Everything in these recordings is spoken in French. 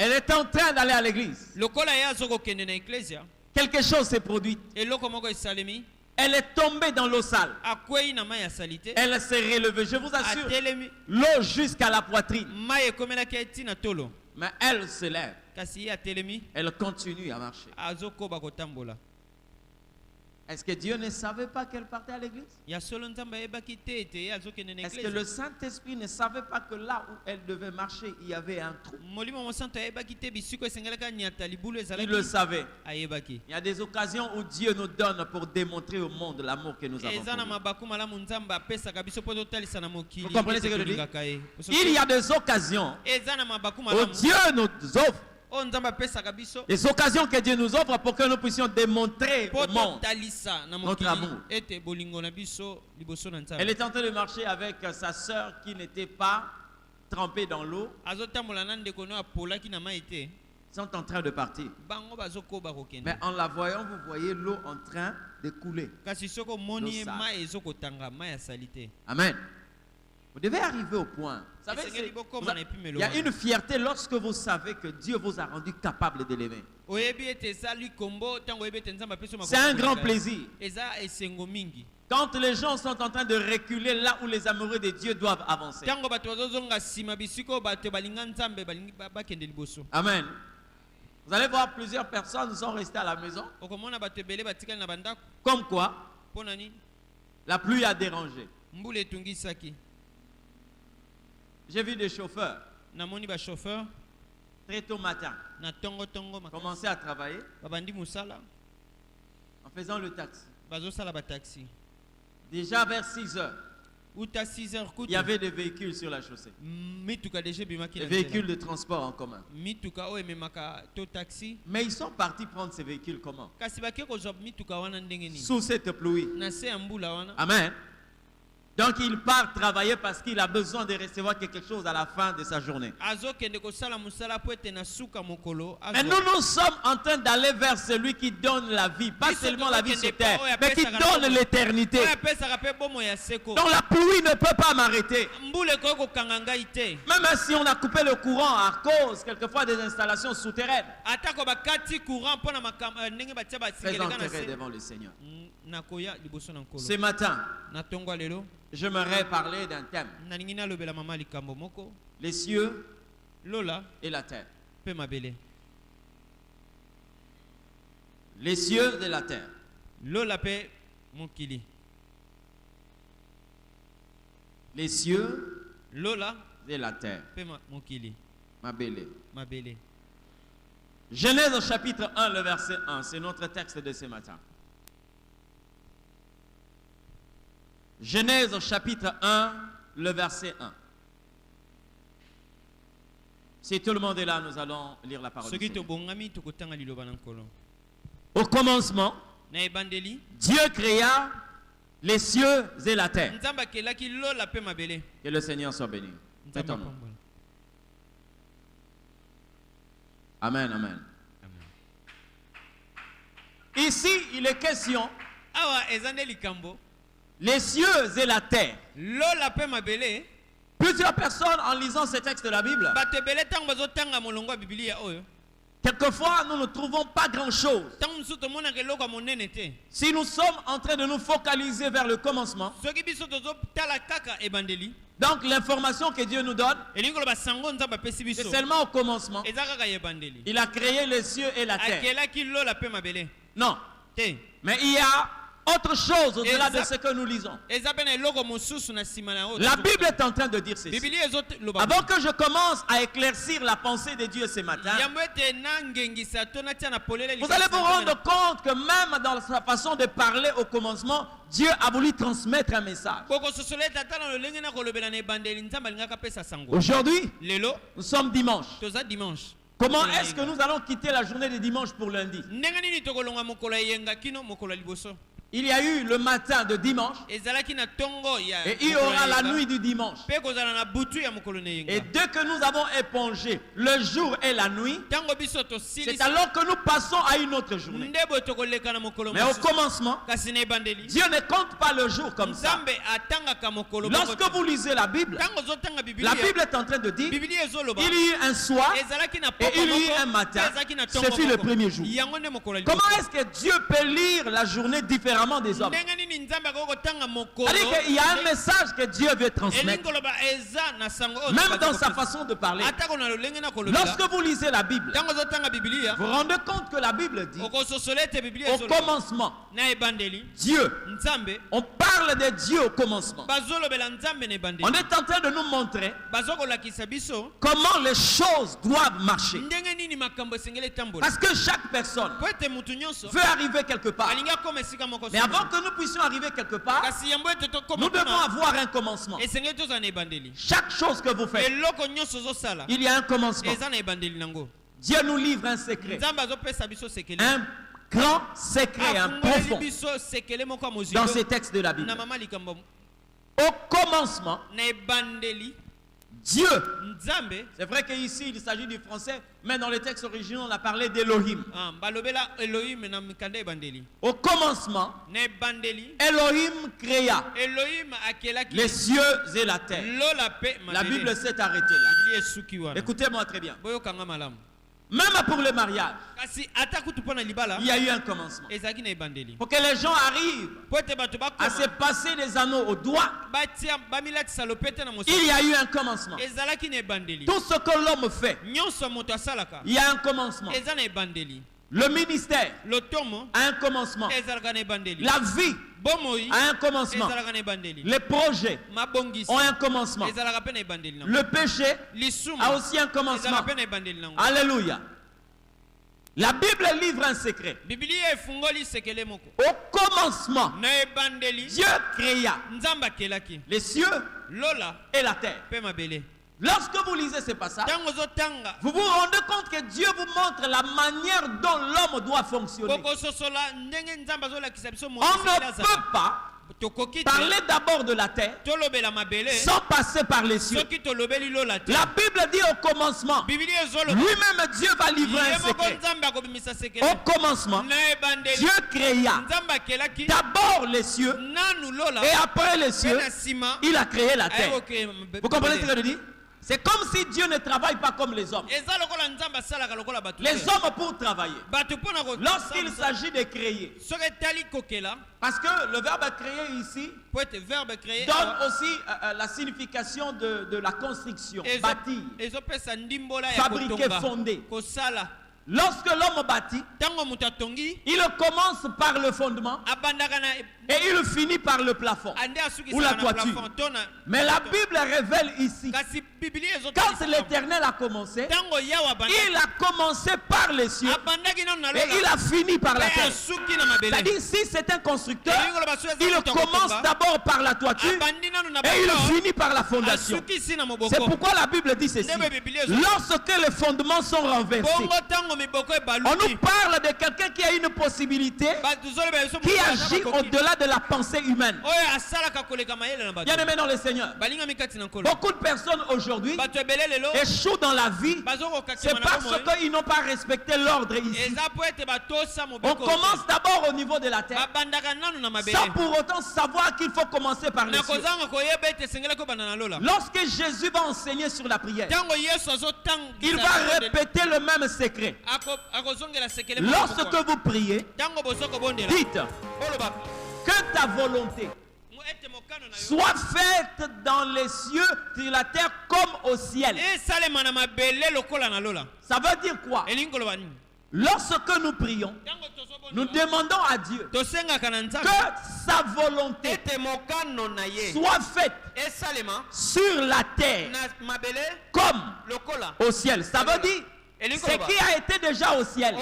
Elle est en train d'aller à l'église. Quelque chose s'est produit. Elle est tombée dans l'eau sale. Elle s'est relevée. Je vous assure, l'eau jusqu'à la poitrine. Mais elle se lève. Elle continue à marcher. Est-ce que Dieu ne savait pas qu'elle partait à l'église? Est-ce que le Saint-Esprit ne savait pas que là où elle devait marcher, il y avait un trou? Il le savait. Il y a des occasions où Dieu nous donne pour démontrer au monde l'amour que nous avons pour lui. Vous comprenez ce que je dis? Il y a des occasions où Dieu nous offre. Les occasions que Dieu nous offre pour que nous puissions démontrer au monde notre amour. Elle est en train de marcher avec sa sœur qui n'était pas trempée dans l'eau. Ils sont en train de partir. Mais en la voyant, vous voyez l'eau en train de couler. Amen. Vous devez arriver au point. Vous savez, il y a une fierté lorsque vous savez que Dieu vous a rendu capable de l'aimer. C'est un grand plaisir. Quand les gens sont en train de reculer là où les amoureux de Dieu doivent avancer. Amen. Vous allez voir plusieurs personnes sont restées à la maison. Comme quoi, la pluie a dérangé. J'ai vu des chauffeurs très tôt matin commencer à travailler en faisant le taxi. Déjà vers 6 heures, il y avait des véhicules sur la chaussée. Des véhicules de transport en commun. Mais ils sont partis prendre ces véhicules comment? Sous cette pluie. Amen. Donc il part travailler parce qu'il a besoin de recevoir quelque chose à la fin de sa journée. Mais nous sommes en train d'aller vers celui qui donne la vie, pas seulement la vie sur terre, mais qui donne l'éternité. Donc la pluie ne peut pas m'arrêter. Même si on a coupé le courant à cause quelquefois des installations souterraines. Très enterré devant le Seigneur. Ce matin, j'aimerais parler d'un thème. Les cieux et la terre. Les cieux et la terre. Les cieux et la terre. Mabélé. Genèse chapitre 1, le verset 1. C'est notre texte de ce matin. Genèse chapitre 1, le verset 1. Si tout le monde est là, nous allons lire la parole du Seigneur. Au commencement, Dieu créa les cieux et la terre. Que le Seigneur soit béni. Mettons-nous. Amen, amen. Ici, il est question les cieux et la terre. Plusieurs personnes, en lisant ce texte de la Bible, quelquefois, nous ne trouvons pas grand-chose. Si nous sommes en train de nous focaliser vers le commencement, donc l'information que Dieu nous donne, c'est seulement au commencement. Il a créé les cieux et la terre. Non. Mais il y a autre chose au-delà de ce que nous lisons. La Bible est en train de dire ceci. Avant que je commence à éclaircir la pensée de Dieu ce matin, vous allez vous rendre compte que même dans sa façon de parler au commencement, Dieu a voulu transmettre un message. Aujourd'hui, nous sommes dimanche. Comment est-ce que nous allons quitter la journée de dimanche pour lundi? Il y a eu le matin de dimanche et il y aura la nuit du dimanche. Et dès que nous avons épongé le jour et la nuit, c'est alors que nous passons à une autre journée. Mais au commencement, Dieu ne compte pas le jour comme ça. Lorsque vous lisez la Bible est en train de dire il y a eu un soir et il y a eu un matin. Ce fut le premier jour. Comment est-ce que Dieu peut lire la journée différemment des hommes? C'est-à-dire qu'il y a un message que Dieu veut transmettre, même dans sa façon de parler. Lorsque vous lisez la Bible, vous vous rendez compte que la Bible dit au commencement Dieu. On parle de Dieu au commencement. On est en train de nous montrer comment les choses doivent marcher. Parce que chaque personne veut arriver quelque part. Mais avant que nous puissions arriver quelque part, nous devons avoir un commencement. Chaque chose que vous faites, il y a un commencement. Dieu nous livre un secret. Un grand secret, un profond, dans ces textes de la Bible. Au commencement, Dieu. C'est vrai qu'ici il s'agit du français, mais dans les textes originaux on a parlé d'Elohim. Au commencement, Elohim créa les cieux et la terre. La Bible s'est arrêtée là. Écoutez-moi très bien. Même pour le mariage, il y a eu un commencement. Pour que les gens arrivent à se passer les anneaux au doigt, il y a eu un commencement. Tout ce que l'homme fait, il y a un commencement. Le ministère a un commencement. La vie a un commencement. Les projets ont un commencement. Le péché a aussi un commencement. Alléluia. La Bible livre un secret. Au commencement, Dieu créa les cieux et la terre. Lorsque vous lisez ce passage, vous vous rendez compte que Dieu vous montre la manière dont l'homme doit fonctionner. On ne peut pas parler d'abord de la terre sans passer par les cieux. La Bible dit au commencement, lui-même Dieu va livrer un secret. Au commencement, Dieu créa d'abord les cieux et après les cieux, il a créé la terre. Vous comprenez ce que je dis? C'est comme si Dieu ne travaille pas comme les hommes. Les hommes pour travailler, lorsqu'il s'agit de créer, parce que le verbe créer ici donne aussi la signification de la construction, bâtir, fabriquer, fonder. Lorsque l'homme bâtit, il commence par le fondement et il finit par le plafond ou la toiture. Mais la Bible révèle ici, quand l'Éternel a commencé, il a commencé par les cieux et il a fini par la terre. C'est-à-dire, si c'est un constructeur, il commence d'abord par la toiture et il finit par la fondation. C'est pourquoi la Bible dit ceci: lorsque les fondements sont renversés, on nous parle de quelqu'un qui a une possibilité, qui agit au-delà de la pensée humaine. Bien aimé dans le Seigneur, beaucoup de personnes aujourd'hui échouent dans la vie. C'est parce qu'ils n'ont pas respecté l'ordre ici. On commence d'abord au niveau de la terre, sans pour autant savoir qu'il faut commencer par les cieux. Lorsque Jésus va enseigner sur la prière, il va répéter le même secret. Lorsque vous priez, dites que ta volonté soit faite dans les cieux, sur la terre comme au ciel. Ça veut dire quoi? Lorsque nous prions, nous demandons à Dieu que sa volonté soit faite sur la terre comme au ciel. Ça veut dire ce qui a été déjà au ciel,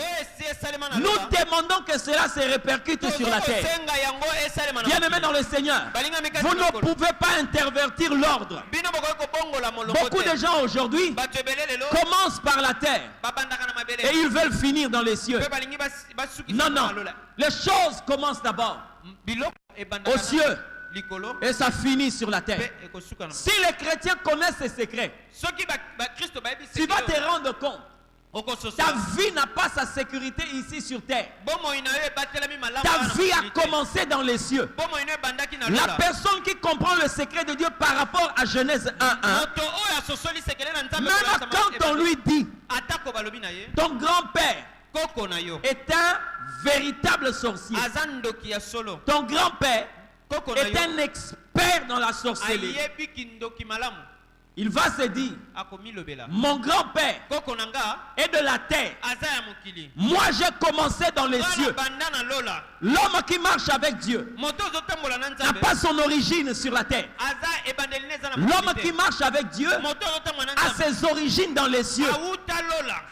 nous demandons que cela se répercute sur la terre. Bien-aimés dans le Seigneur, vous ne pouvez pas intervertir l'ordre. Beaucoup de gens aujourd'hui commencent par la terre et ils veulent finir dans les cieux. Non, non. Les choses commencent d'abord aux cieux et ça finit sur la terre. Si les chrétiens connaissent ces secrets, tu vas te rendre compte. Ta vie n'a pas sa sécurité ici sur terre. Ta vie a commencé dans les cieux. La personne qui comprend le secret de Dieu par rapport à Genèse 1:1, même quand on lui dit ton grand-père est un véritable sorcier, ton grand-père est un expert dans la sorcellerie, il va se dire, mon grand-père est de la terre. Moi j'ai commencé dans les cieux. L'homme qui marche avec Dieu n'a pas son origine sur la terre. L'homme qui marche avec Dieu a ses origines dans les cieux.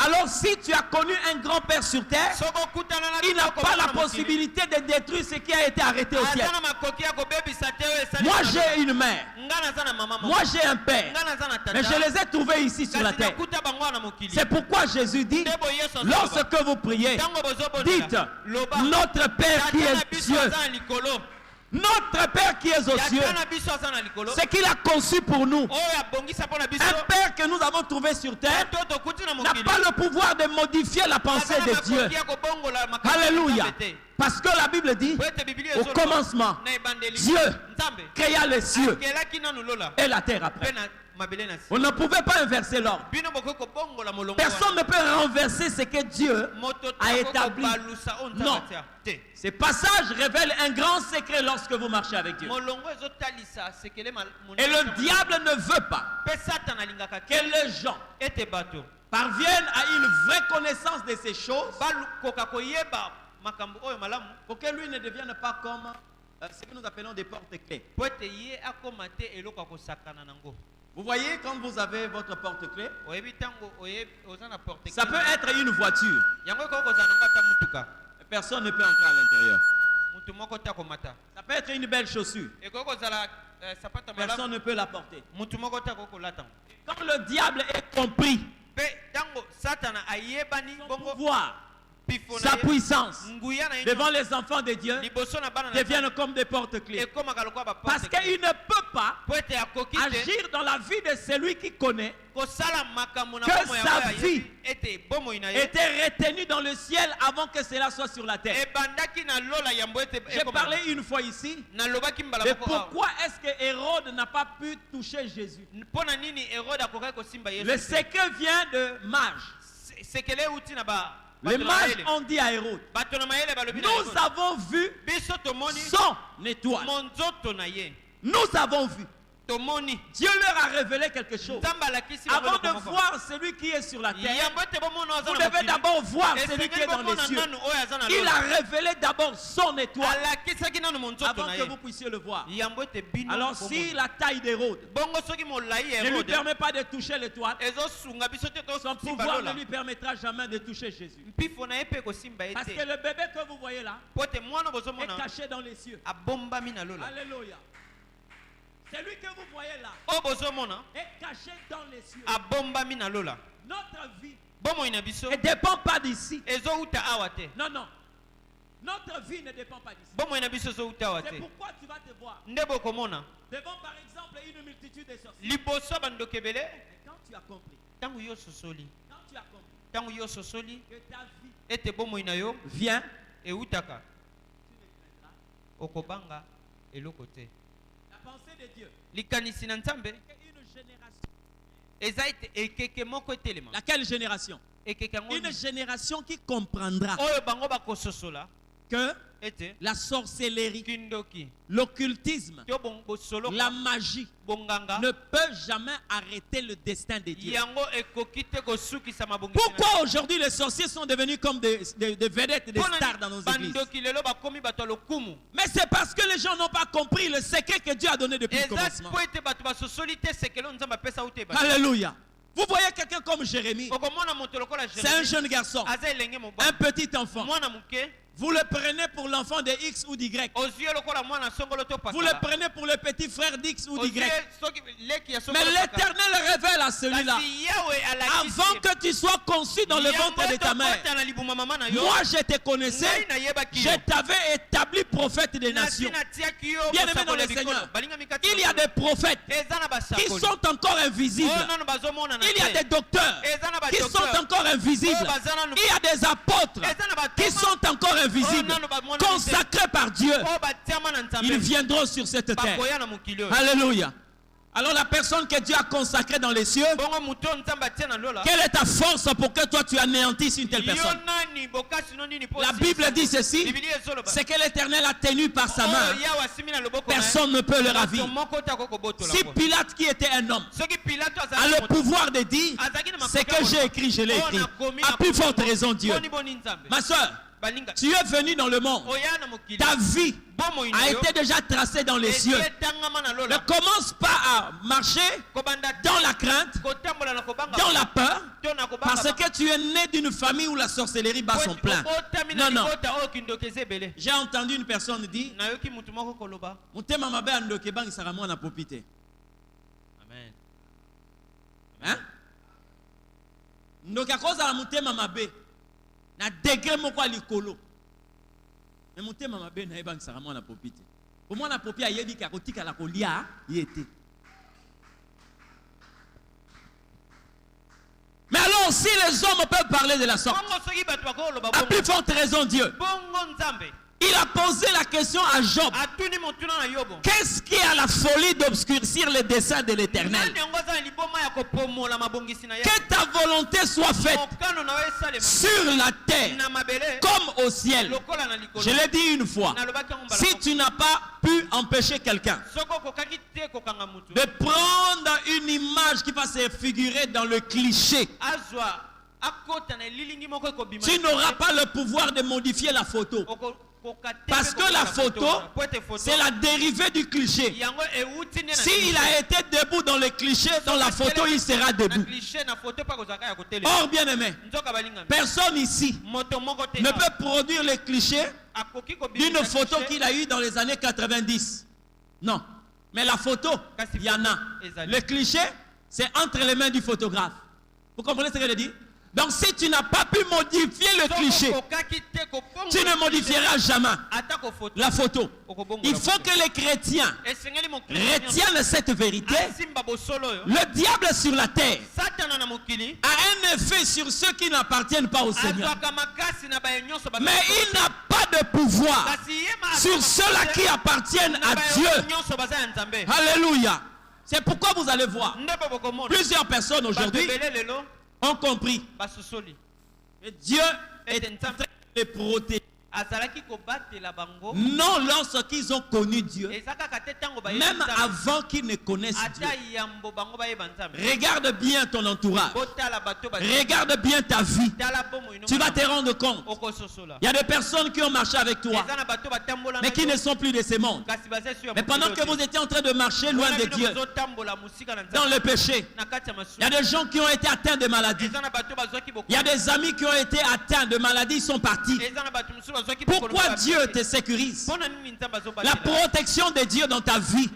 Alors si tu as connu un grand-père sur terre, il n'a pas la possibilité de détruire ce qui a été arrêté au ciel. Moi j'ai une mère. Moi j'ai un père. Mais je les ai trouvés ici sur la terre. C'est pourquoi Jésus dit, lorsque vous priez, dites, notre Père qui est Dieu. Notre Père qui est aux cieux, ce qu'il a conçu pour nous, un Père que nous avons trouvé sur terre, n'a pas le pouvoir de modifier la pensée de Dieu. Alléluia. Parce que la Bible dit, au commencement, Dieu créa les cieux et la terre après. On ne pouvait pas inverser l'ordre. Personne ne peut renverser ce que Dieu a établi. Non. Ces passages révèlent un grand secret lorsque vous marchez avec Dieu. Et le diable ne veut pas que les gens parviennent à une vraie connaissance de ces choses, pour que lui ne devienne pas comme ce que nous appelons des porte-clés. Vous voyez, quand vous avez votre porte-clés, ça peut être une voiture. Personne ne peut entrer à l'intérieur. Ça peut être une belle chaussure. Personne ne peut la porter. Quand le diable est compris, son pouvoir, sa puissance devant les enfants de Dieu deviennent comme des porte-clés. Parce qu'il ne peut pas agir dans la vie de celui qui connaît que sa vie était retenue dans le ciel avant que cela soit sur la terre. J'ai parlé une fois ici de pourquoi est-ce que Hérode n'a pas pu toucher Jésus. Le secret vient de mages. Les mages ont dit à Hérode, nous avons vu son étoile. Nous avons vu. Dieu leur a révélé quelque chose. Avant de voir celui qui est sur la terre, vous devez d'abord voir celui qui est dans les cieux. Il a révélé d'abord son étoile avant que vous puissiez le voir. Alors si la taille d'Hérode ne lui permet pas de toucher l'étoile, son pouvoir ne lui permettra jamais de toucher Jésus. Parce que le bébé que vous voyez là est caché dans les cieux. Alléluia. Celui que vous voyez là est caché dans les cieux. Notre vie ne dépend pas d'ici. Non, non. Notre vie ne dépend pas d'ici. C'est pourquoi tu vas te voir devant par exemple une multitude de sorciers. Et quand tu as compris, que ta vie vient, tu ne craindras. La pensée de Dieu. Laquelle génération? Une génération qui comprendra que la sorcellerie, l'occultisme, la magie ne peut jamais arrêter le destin de Dieu. Pourquoi aujourd'hui les sorciers sont devenus comme des vedettes, des stars dans nos églises? Mais c'est parce que les gens n'ont pas compris le secret que Dieu a donné depuis le commencement. Alléluia. Vous voyez quelqu'un comme Jérémie, c'est un jeune garçon, un petit enfant. Vous le prenez pour l'enfant de X ou d'Y. Vous le prenez pour le petit frère d'X ou d'Y. Mais l'Éternel révèle à celui-là, avant que tu sois conçu dans le ventre de ta mère, moi je te connaissais, je t'avais établi prophète des nations. Bien aimé dans le Seigneur, il y a des prophètes qui sont encore invisibles. Il y a des docteurs qui sont encore invisibles. Il y a des apôtres qui sont encore invisibles, consacrés par Dieu. Ils viendront sur cette terre. Alléluia. Alors la personne que Dieu a consacrée dans les cieux, quelle est ta force pour que toi tu anéantisses une telle personne? La Bible dit ceci, c'est que l'Éternel a tenu par sa main, personne ne peut le ravir. Si Pilate, qui était un homme, a le pouvoir de dire, c'est que j'ai écrit, je l'ai écrit, à plus forte raison Dieu. Ma soeur, tu es venu dans le monde, ta vie a été déjà tracée dans les cieux. Ne commence pas à marcher dans la crainte, dans la peur, parce que tu es né d'une famille où la sorcellerie bat son plein. Non, non. J'ai entendu une personne dire, Mutema mabe andoke bang saramo na popite. Amen. Hein? Ndoka koza la mutema mabe. Na degré moko likolo. Mais mutema mabe na ebang saramo na popite. Pour moi na popi ayebi ka kotika la kolia yete. Mais alors si les hommes peuvent parler de la sorte, à plus forte raison Dieu. Il a posé la question à Job. Qu'est-ce qui a la folie d'obscurcir les desseins de l'Éternel? Que ta volonté soit faite sur la terre comme au ciel. Je l'ai dit une fois. Si tu n'as pas pu empêcher quelqu'un de prendre une image qui va se figurer dans le cliché, tu n'auras pas le pouvoir de modifier la photo. Parce que la photo, c'est la dérivée du cliché. S'il a été debout dans le cliché, dans la photo, il sera debout. Or, bien aimé, personne ici ne peut produire le cliché d'une photo qu'il a eue dans les années 90. Non. Mais la photo, il y en a. Le cliché, c'est entre les mains du photographe. Vous comprenez ce que je dis? Donc si tu n'as pas pu modifier le cliché, tu ne modifieras jamais la photo. Il faut que les chrétiens retiennent cette vérité. Le diable sur la terre a un effet sur ceux qui n'appartiennent pas au Seigneur. Mais il n'a pas de pouvoir sur ceux-là qui appartiennent à Dieu. Alléluia. C'est pourquoi vous allez voir plusieurs personnes aujourd'hui ont compris que Dieu est en train de les protéger. Non, lorsqu'ils ont connu Dieu, même avant qu'ils ne connaissent Dieu. Regarde bien ton entourage. Regarde bien ta vie. Tu vas te rendre compte. Il y a des personnes qui ont marché avec toi, mais qui ne sont plus de ces mondes. Mais pendant que vous étiez en train de marcher loin de Dieu, dans le péché, il y a des gens qui ont été atteints de maladies. Il y a des amis qui ont été atteints de maladies, ils sont partis. Pourquoi Dieu te sécurise? La protection de Dieu dans ta vie,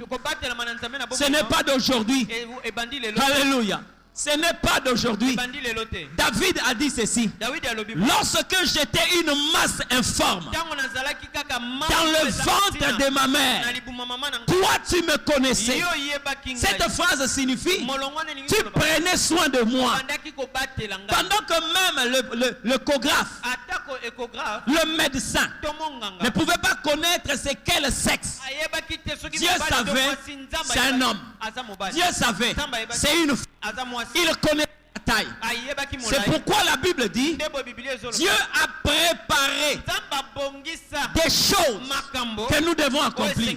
ce n'est pas d'aujourd'hui. Alléluia. Ce n'est pas d'aujourd'hui. David a dit ceci: lorsque j'étais une masse informe dans le ventre de ma mère, toi tu me connaissais. Cette phrase signifie: tu prenais soin de moi. Pendant que même l'échographe, le médecin ne pouvait pas connaître c'est quel sexe. Dieu savait, c'est un homme. Dieu savait, c'est une femme. Il connaît la taille. C'est pourquoi la Bible dit: Dieu a préparé des choses que nous devons accomplir.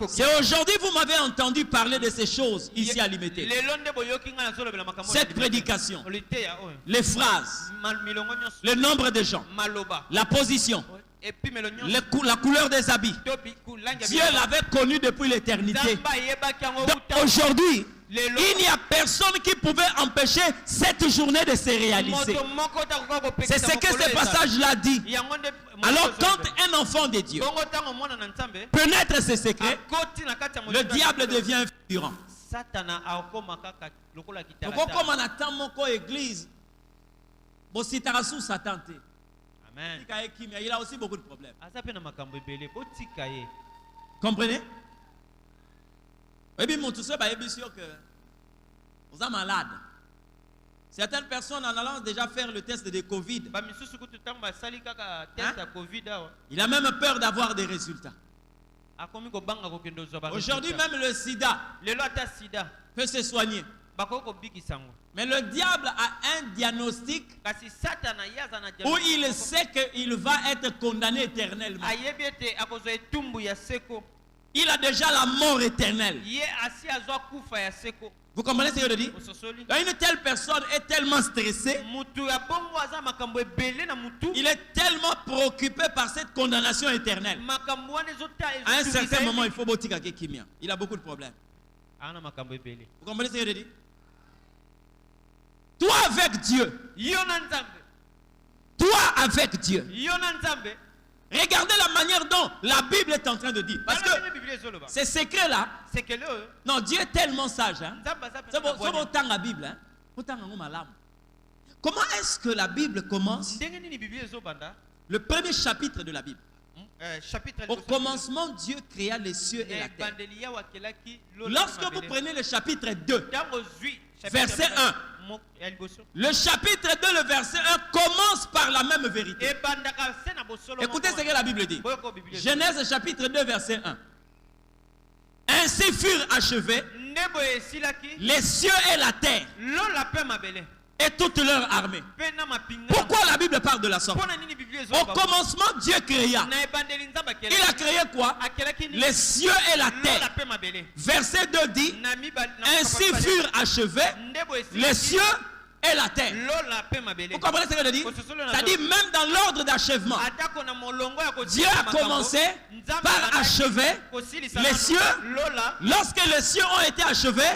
C'est aujourd'hui vous m'avez entendu parler de ces choses ici à Limité. Cette prédication, les phrases, le nombre de gens, la position, la couleur des habits, Dieu l'avait connu depuis l'éternité. Donc aujourd'hui, il n'y a personne qui pouvait empêcher cette journée de se réaliser. C'est ce que ce passage-là dit. Alors quand un enfant de Dieu peut naître ses secrets, le diable devient figurant. Comme on attend mon église, Amen. Il a aussi beaucoup de problèmes. Comprenez? Et bien, mon tout ça, bien sûr que vous êtes malade. Certaines personnes en allant déjà faire le test de Covid, il a même peur d'avoir des résultats. Aujourd'hui même le sida peut se soigner. Mais le diable a un diagnostic où il sait qu'il va être condamné éternellement. Il a déjà la mort éternelle. Vous comprenez ce que je dis? Une telle personne est tellement stressée. Il est tellement préoccupé par cette condamnation éternelle. À un certain moment, il faut botika kimia. Il a beaucoup de problèmes. Vous comprenez ce que je dis? Toi avec Dieu. Toi avec Dieu. Regardez la manière dont la Bible est en train de dire. Parce que ces secrets-là, non, Dieu est tellement sage. Hein? C'est autant la Bible. Hein? Comment est-ce que la Bible commence? Le premier chapitre de la Bible. Au commencement, Dieu créa les cieux et la terre. Lorsque vous prenez le chapitre 2, verset 1, le chapitre 2, le verset 1 commence par la même vérité. Écoutez ce que la Bible dit. Genèse chapitre 2, verset 1. Ainsi furent achevés les cieux et la terre et toute leur armée. Pourquoi la Bible parle de la sorte? Au commencement, Dieu créa. Il a créé quoi? Les cieux et la terre. Verset 2 dit, ainsi furent achevés les cieux et la terre. Vous comprenez ce que je dis? C'est-à-dire même dans l'ordre d'achèvement, Dieu a commencé par achever les cieux. Lorsque les cieux ont été achevés,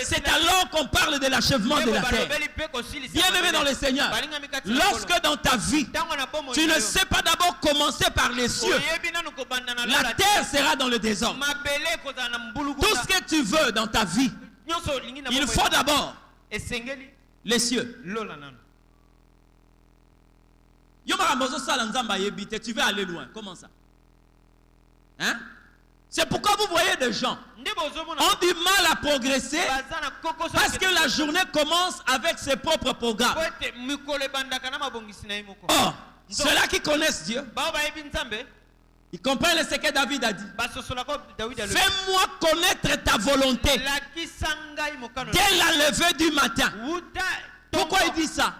c'est alors qu'on parle de l'achèvement de la terre. Bien-aimé dans le Seigneur, lorsque dans ta vie, tu ne sais pas d'abord commencer par les cieux, la terre sera dans le désordre. Tout ce que tu veux dans ta vie, il faut d'abord les cieux. Tu veux aller loin. Comment ça? Hein? C'est pourquoi vous voyez des gens ont du mal à progresser parce que la journée commence avec ses propres programmes. Or, ceux-là qui connaissent Dieu, ils comprennent ce que David a dit. Fais-moi connaître ta volonté dès la levée du matin. Pourquoi il dit ça?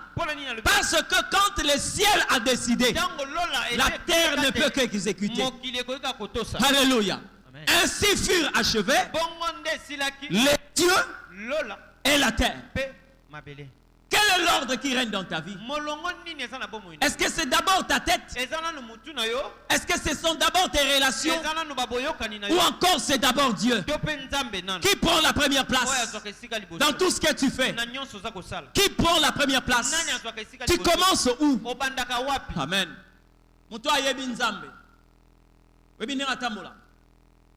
Parce que quand le ciel a décidé, la terre ne peut qu'exécuter. Alléluia. Ainsi furent achevés les cieux et la terre. Quel est l'ordre qui règne dans ta vie? Est-ce que c'est d'abord ta tête? Est-ce que ce sont d'abord tes relations? Ou encore c'est d'abord Dieu qui prend la première place dans tout ce que tu fais? Qui prend la première place? Tu commences où? Amen.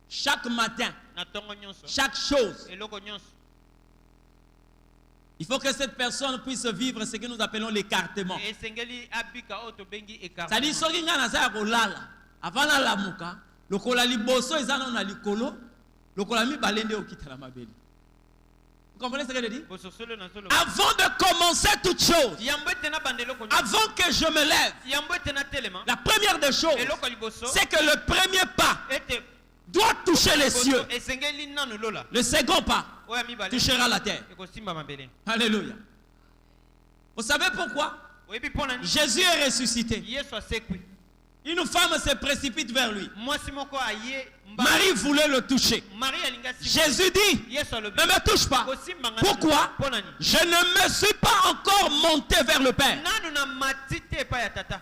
Chaque matin, chaque chose, il faut que cette personne puisse vivre ce que nous appelons l'écartement. C'est-à-dire, avant la lamuka, le kola liboso ezana na likolo, le kola mi balende okitala mabeli. Vous comprenez ce que je dis? Avant de commencer toute chose, avant que je me lève, la première des choses, c'est que le premier pas doit toucher les cieux. Le second pas touchera la terre. Alléluia. Vous savez pourquoi? Jésus est ressuscité. Une femme se précipite vers lui. Marie voulait le toucher. Jésus dit, ne me touche pas. Pourquoi? Je ne me suis pas encore monté vers le Père.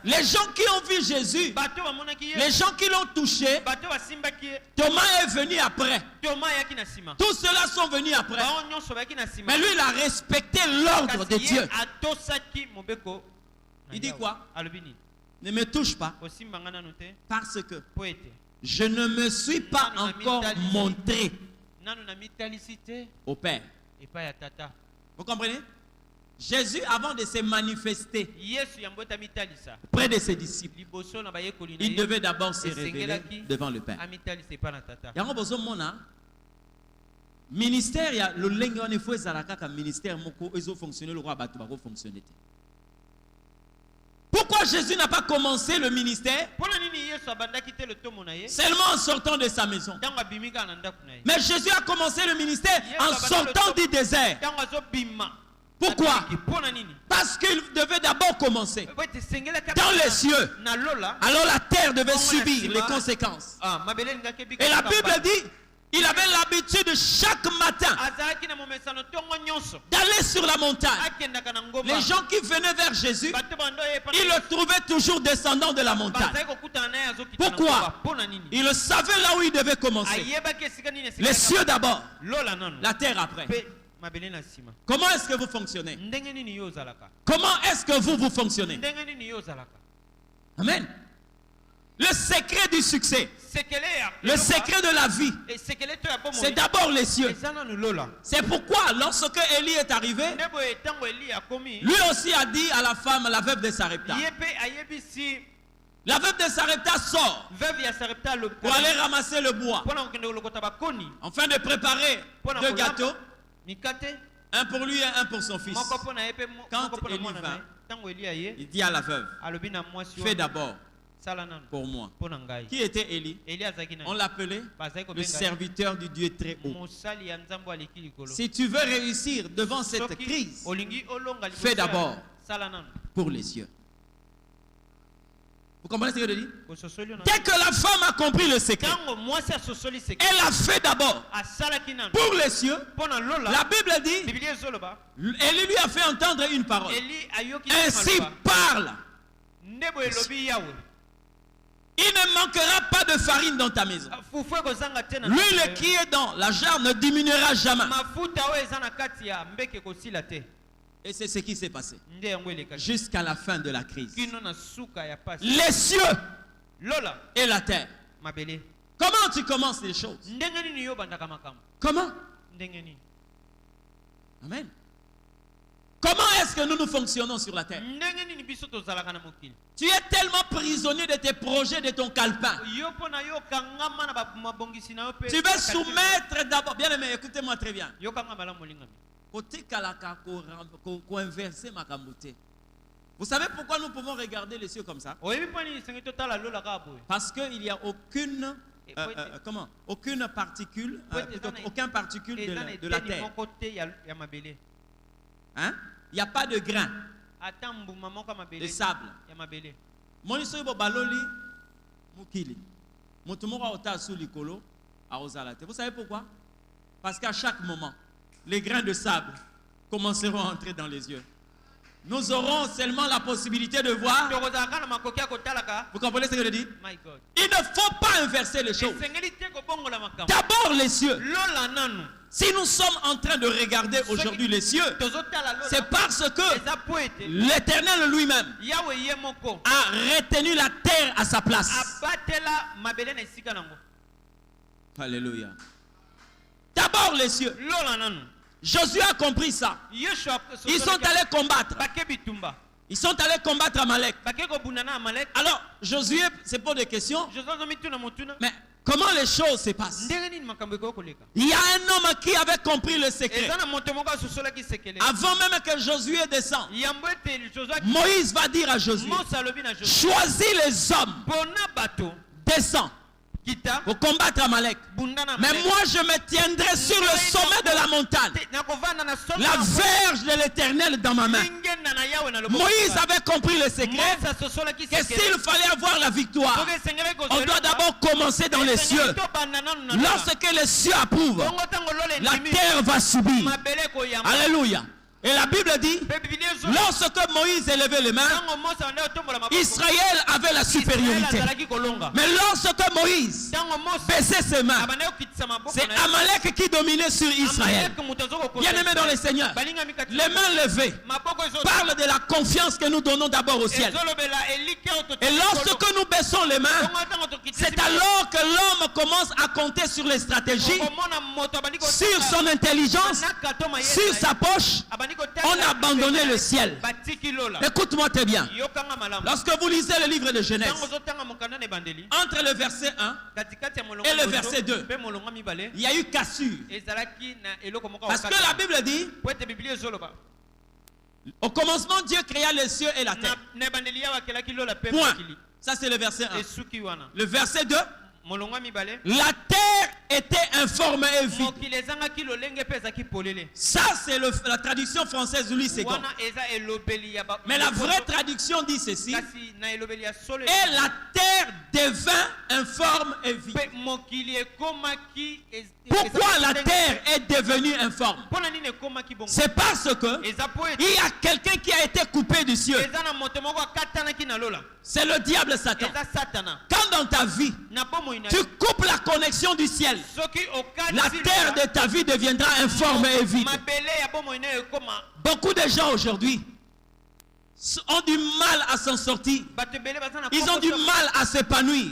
Les gens qui ont vu Jésus, les gens qui l'ont touché, Thomas est venu après. Tous ceux-là sont venus après. Mais lui, il a respecté l'ordre de Dieu. Il dit quoi? Ne me touche pas, parce que je ne me suis pas encore montré au Père. Vous comprenez? Jésus, avant de se manifester auprès de ses disciples, il devait d'abord se révéler devant le Père. Ministère, il y a le lingue on est fou ezalaka ministère moko ezo fonctionner le roi batu bako fonctionner. Pourquoi Jésus n'a pas commencé le ministère seulement en sortant de sa maison? Mais Jésus a commencé le ministère en sortant du désert. Pourquoi? Parce qu'il devait d'abord commencer dans les cieux. Alors la terre devait subir les conséquences. Et la Bible dit, il avait l'habitude chaque matin d'aller sur la montagne. Les gens qui venaient vers Jésus, ils le trouvaient toujours descendant de la montagne. Pourquoi? Il savait là où il devait commencer. Les cieux d'abord, la terre après. Comment est-ce que vous fonctionnez? Comment est-ce que vous fonctionnez? Amen. Le secret du succès, le secret de la vie, c'est d'abord les cieux. C'est pourquoi lorsque Élie est arrivé, lui aussi a dit à la femme, la veuve de Sarepta, la veuve de Sarepta sort pour aller ramasser le bois, afin de préparer deux gâteaux, un pour lui et un pour son fils. Quand Élie vint, il dit à la veuve, fais d'abord pour moi. Qui était Élie? On l'appelait le serviteur du Dieu très haut. Si tu veux réussir devant cette crise, fais d'abord pour les cieux. Vous comprenez ce que je dis? Dès que la femme a compris le secret, elle a fait d'abord pour les cieux. La Bible dit, Élie lui a fait entendre une parole. Ainsi parle. Il ne manquera pas de farine dans ta maison. L'huile qui est dans la jarre ne diminuera jamais. Et c'est ce qui s'est passé jusqu'à la fin de la crise. Les cieux et la terre. Comment tu commences les choses? Comment? Amen. Comment est-ce que nous fonctionnons sur la terre? Tu es tellement prisonnier de tes projets, de ton calepin. Tu veux soumettre d'abord. Bien aimé, écoutez-moi très bien. Vous savez pourquoi nous pouvons regarder les cieux comme ça? Parce qu'il n'y a aucune particule, aucun particule de la terre. Hein? Il n'y a pas de grain de sable. Vous savez pourquoi? Parce qu'à chaque moment, les grains de sable commenceront à entrer dans les yeux. Nous aurons seulement la possibilité de voir. Vous comprenez ce que je dis? Il ne faut pas inverser les choses. D'abord les cieux. Si nous sommes en train de regarder aujourd'hui les cieux, c'est parce que l'Éternel lui-même a retenu la terre à sa place. Alléluia. D'abord les cieux. Josué a compris ça. Ils sont allés combattre. Ils sont allés combattre Amalek. Alors, Josué se pose des questions. Mais comment les choses se passent? Il y a un homme qui avait compris le secret. Avant même que Josué descende, Moïse va dire à Josué, choisis les hommes, descends pour combattre Amalek. Mais moi je me tiendrai sur le sommet de la montagne, la verge de l'Éternel dans ma main. Moïse avait compris le secret que s'il fallait avoir la victoire, on doit d'abord commencer dans les cieux. Lorsque les cieux approuvent, la terre va subir. Alléluia. Et la Bible dit, lorsque Moïse élevait les mains, Israël avait la supériorité. Mais lorsque Moïse baissait ses mains, c'est Amalek qui dominait sur Israël. Bien-aimés dans le Seigneur, les mains levées parlent de la confiance que nous donnons d'abord au ciel. Et lorsque nous baissons les mains, c'est alors que l'homme commence à compter sur les stratégies, sur son intelligence, sur sa poche. On a abandonné le ciel. Écoute-moi très bien. Lorsque vous lisez le livre de Genèse, entre le verset 1 et le verset 2, il y a eu cassure. Parce que la Bible dit, au commencement, Dieu créa les cieux et la terre. Point. Ça, c'est le verset 1. Le verset 2, la terre était informe et vide. Ça, c'est la traduction française de Louis II. Mais la vraie traduction dit ceci. Et la terre devint informe et vide. Pourquoi la terre est devenue informe? C'est parce que il y a quelqu'un qui a été coupé du ciel. C'est le diable Satan. Quand dans ta vie, tu coupes la connexion du ciel, la terre de ta vie deviendra informe et vide. Beaucoup de gens aujourd'hui ont du mal à s'en sortir. Ils ont du mal à s'épanouir.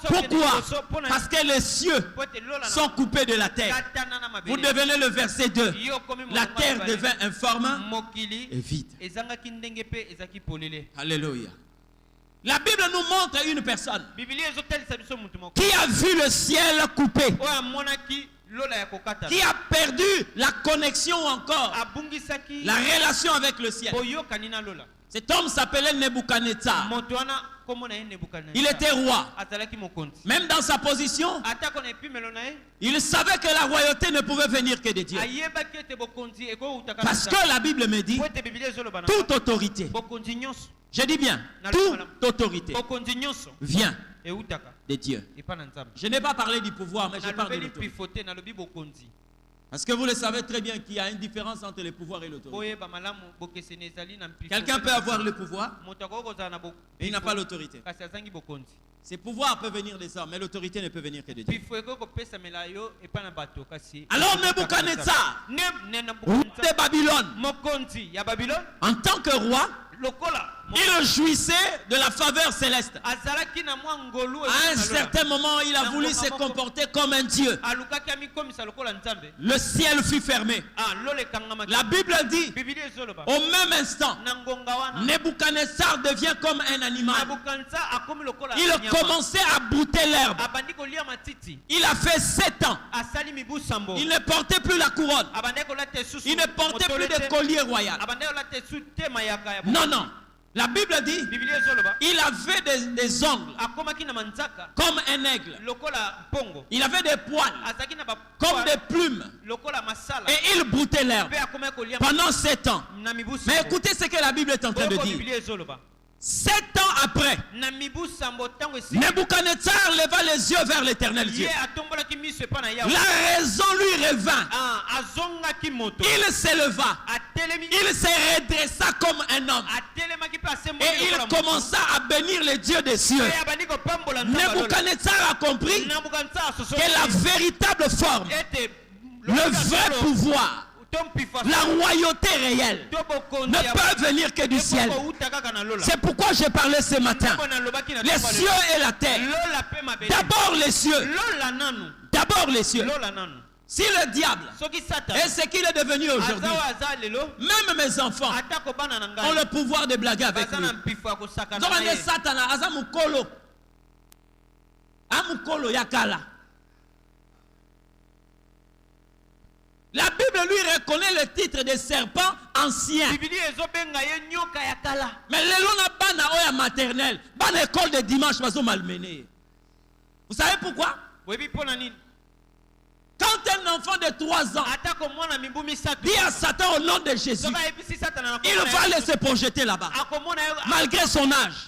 Pourquoi? Parce que les cieux sont coupés de la terre. Vous devenez le verset 2. La terre devint informe et vide. Alléluia. La Bible nous montre une personne qui a vu le ciel coupé, qui a perdu la connexion encore, la relation avec le ciel. Cet homme s'appelait Nebuchadnezzar. Il était roi. Même dans sa position, il savait que la royauté ne pouvait venir que de Dieu. Parce que la Bible me dit, toute autorité, je dis bien, toute autorité vient de Dieu. Je n'ai pas parlé du pouvoir, mais je parle de l'autorité. Parce que vous le savez très bien qu'il y a une différence entre le pouvoir et l'autorité. Quelqu'un peut avoir le pouvoir, mais il n'a pas l'autorité. Ce pouvoir peut venir des hommes, mais l'autorité ne peut venir que de Dieu. Alors Nebuchadnezzar, roi de Babylone, en tant que roi, il jouissait de la faveur céleste. À un certain moment, il a voulu se comporter comme un dieu. Le ciel fut fermé. La Bible dit, au même instant, Nebuchadnezzar devient comme un animal. Il commençait à brouter l'herbe. Il a fait 7 ans. Il ne portait plus la couronne. Il ne portait plus de collier royal. Non, non. La Bible dit, il avait des ongles comme un aigle. Il avait des poils comme des plumes. Et il broutait l'herbe pendant 7 ans. Mais écoutez ce que la Bible est en train de dire. 7 ans après, Nebuchadnezzar leva les yeux vers l'éternel Dieu. La raison lui revint. Il s'éleva. Il se redressa comme un homme. Et il commença à bénir les dieux des cieux. Nebuchadnezzar a compris que la véritable forme, le vrai pouvoir, la royauté réelle ne peut venir que du ciel. C'est pourquoi j'ai parlé ce matin. Les cieux et la terre. D'abord les cieux. D'abord les cieux. Si le diable est ce qu'il est devenu aujourd'hui, même mes enfants ont le pouvoir de blaguer avec lui. La Bible lui reconnaît le titre de serpent ancien. Mais les gens n'a pas maternelle, pas l'école de dimanche, pas malmené. Vous savez pourquoi? Quand un enfant de 3 ans dit à Satan au nom de Jésus, il va laisser projeter là-bas, malgré son âge,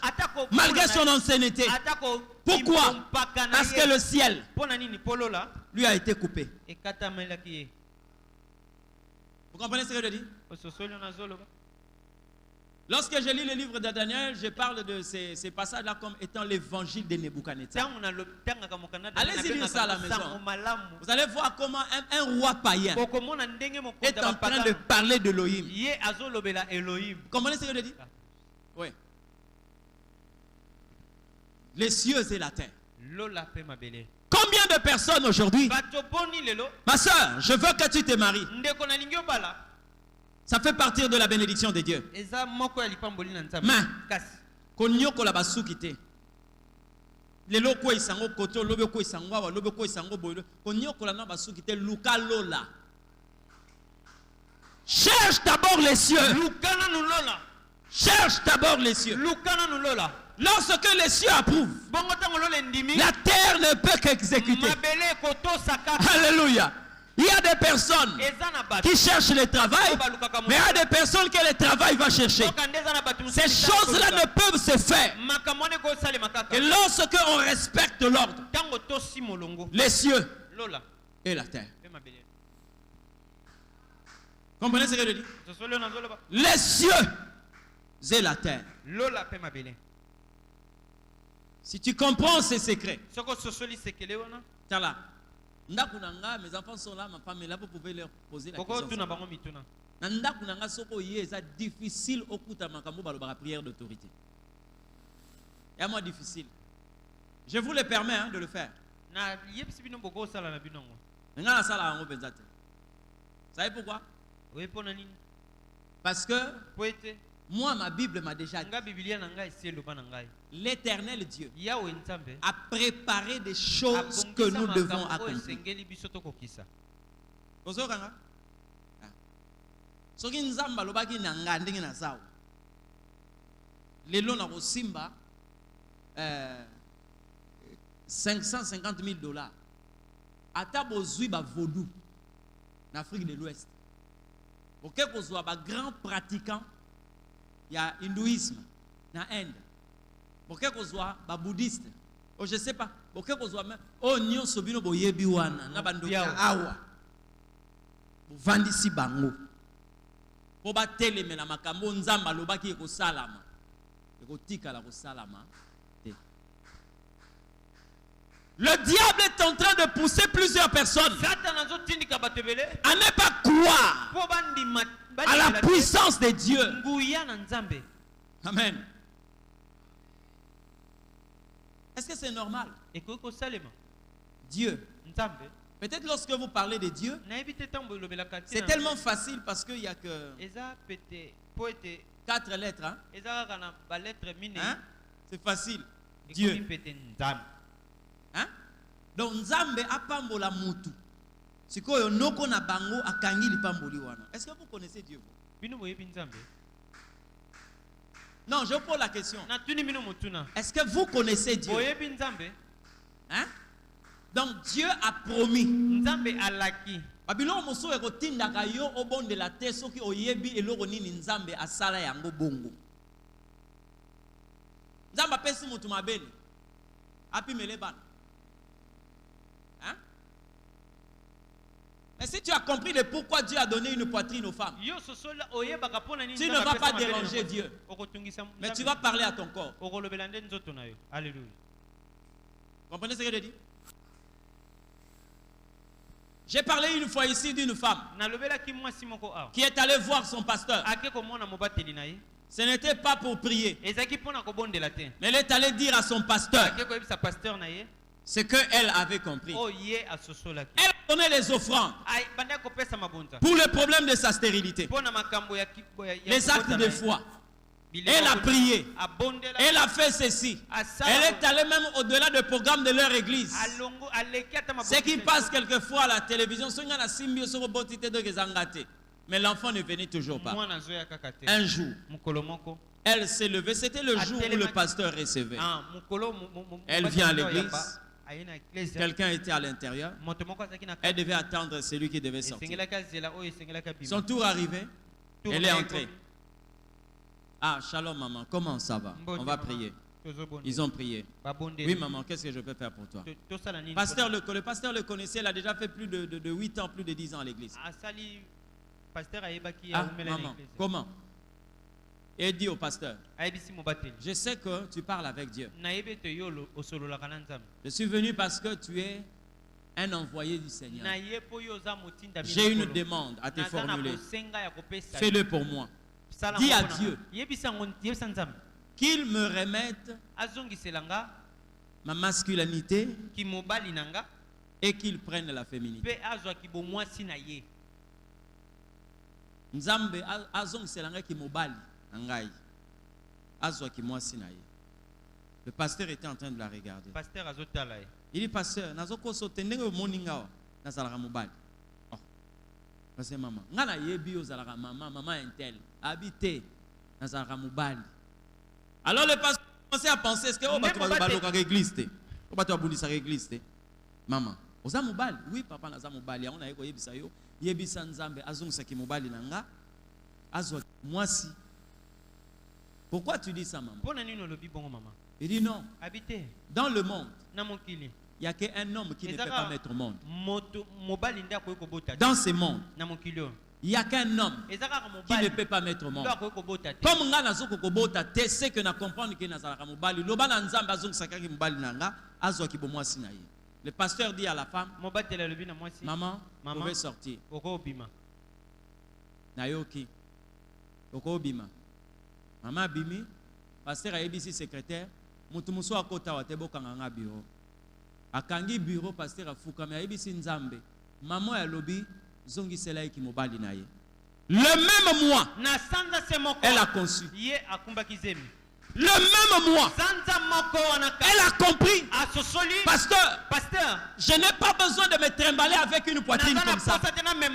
malgré son ancienneté. Pourquoi? Parce que le ciel lui a été coupé. Vous comprenez ce que je dis? Lorsque je lis le livre de Daniel, je parle de ces passages-là comme étant l'évangile de Nebuchadnezzar. Allez-y lire ça à la maison. Vous allez voir comment un roi païen est en train de parler de Elohim. Comprenez ce que je dis? Oui. Les cieux et la terre. Combien de personnes aujourd'hui? Ma soeur, je veux que tu te maries. Ça fait partir de la bénédiction de Dieu. Mais, konyoko la basu kite. Les locaux ils sont au côté, les locaux ils sont au les locaux ils sont au boulot. Konyoko la na basu kite luka lola. Cherche d'abord les cieux. Cherche d'abord les cieux. Lorsque les cieux approuvent, la terre ne peut qu'exécuter. Alléluia. Il y a des personnes qui cherchent le travail, mais il y a des personnes que le travail va chercher. Ces choses-là ne peuvent se faire que lorsque on respecte l'ordre, les cieux et la terre. Comprenez ce que je dis? Les cieux et la terre. Si tu comprends ces secrets, tiens là. Mes enfants sont là, ma femme est là, vous pouvez leur poser la question. C'est difficile au coup de la prière d'autorité. Et à moi difficile. Je vous le permets de le faire. Vous savez pourquoi? Parce que moi, ma Bible m'a déjà dit. L'Éternel Dieu a préparé des choses que nous devons accomplir. Soki nzamba lobaki na nga ndenge na zawo. Lelo na kosimba 550 000 $. Ata bozui ba vaudou en Afrique de l'Ouest. Ok, kozwa ba grand pratiquant. Il y a hindouisme dans Inde. Pourquoi qu'on soit bouddhiste? Oh, je ne sais pas. Pourquoi qu'on soit même oh nyon sobino boyebi wana na bandokia awa. Vous vendez si bango. Pour battre mais la makambo nzamba lobaki ko salama. Ko tika la ko salama. Le diable est en train de pousser plusieurs personnes à ne pas croire à la puissance de Dieu. Amen. Est-ce que c'est normal? Dieu. Peut-être lorsque vous parlez de Dieu, c'est tellement facile parce qu'il n'y a que 4 lettres. Hein? C'est facile. Dieu. Hein? Donc Nzambe apambola mutu. Sikoyo noko na bango akangi lipamboli wana. Est-ce que vous connaissez Dieu? Non, je pose la question. Est-ce que vous connaissez Dieu? Hein? Donc Dieu a promis. Babylon moso ekotinda kayo obonde la terre soki oyebi eloko nini Nzambe asala yango bongo. Nzambe apesi mutu mabele. Api melebana. Hein? Mais si tu as compris le pourquoi Dieu a donné une poitrine aux femmes, tu ne vas pas déranger Dieu, mais tu vas parler à ton corps. Alléluia. Comprenez ce que je dis? J'ai parlé une fois ici d'une femme qui est allée voir son pasteur. Ce n'était pas pour prier, mais elle est allée dire à son pasteur ce qu'elle avait compris. Elle a donné les offrandes pour le problème de sa stérilité, les actes de foi. Elle a prié, elle a fait ceci, elle est allée même au-delà du programme de leur église. Ce qui passe quelquefois à la télévision, mais l'enfant ne venait toujours pas. Un jour, elle s'est levée, c'était le jour où le pasteur recevait. Elle vient à l'église. Quelqu'un était à l'intérieur. Elle devait attendre celui qui devait sortir. Son tour arrivé, elle est entrée. Ah, shalom maman, comment ça va? On va prier. Ils ont prié. Oui maman, qu'est-ce que je peux faire pour toi? Le pasteur le connaissait, il a déjà fait plus de 8 ans, plus de 10 ans à l'église. Ah, maman, comment? Et dit au pasteur, je sais que tu parles avec Dieu. Je suis venu parce que tu es un envoyé du Seigneur. J'ai une demande à te formuler. Fais-le pour moi. Dis à Dieu qu'il me remette ma masculinité et qu'il prenne la féminité. Nzambe azongiselanga ki mobali ngai azwa ki mwasi na ye. Le pasteur était en train de la regarder. Il dit, pasteur, nazoko sote ndenge moninga nazalaka mobali. Oh. Parce que maman, ngana yebi ozalaka maman intel habité nazalaka mobali. Alors le pasteur commençait à penser, est-ce que on va baloka l'église te? On va abundisa l'église te? Maman, oza mobali? Oui papa naza mobali. On a yeko yebisa yo. Yebisa nzambe azongisa ki mobali nanga azwa mwasi. Pourquoi tu dis ça maman? Il dit non. Dans le monde, il n'y a qu'un homme qui ne peut pas mettre au monde. Dans ce monde, il n'y a qu'un homme qui ne peut pas mettre au monde. Comme nga nazoko kobota te c'est que na comprendre que nazalaka mobali loba na nzambe azongisa ki mobali nanga azwa ki bomwasi na ye. Le pasteur dit à la femme, maman, vous pouvez sortir. Nayoki. Okobima. Maman bimi, pasteur a ABC secrétaire, mutumuso akota watebo kanganga bureau. Akangi bureau pasteur afukame a ABC nzambe. Maman ya lobi zongi sela ki mobali na ye. Le même mois, elle a conçu. Le même mois, elle a compris. Pasteur, je n'ai pas besoin de me trimballer avec une poitrine comme ça. Le même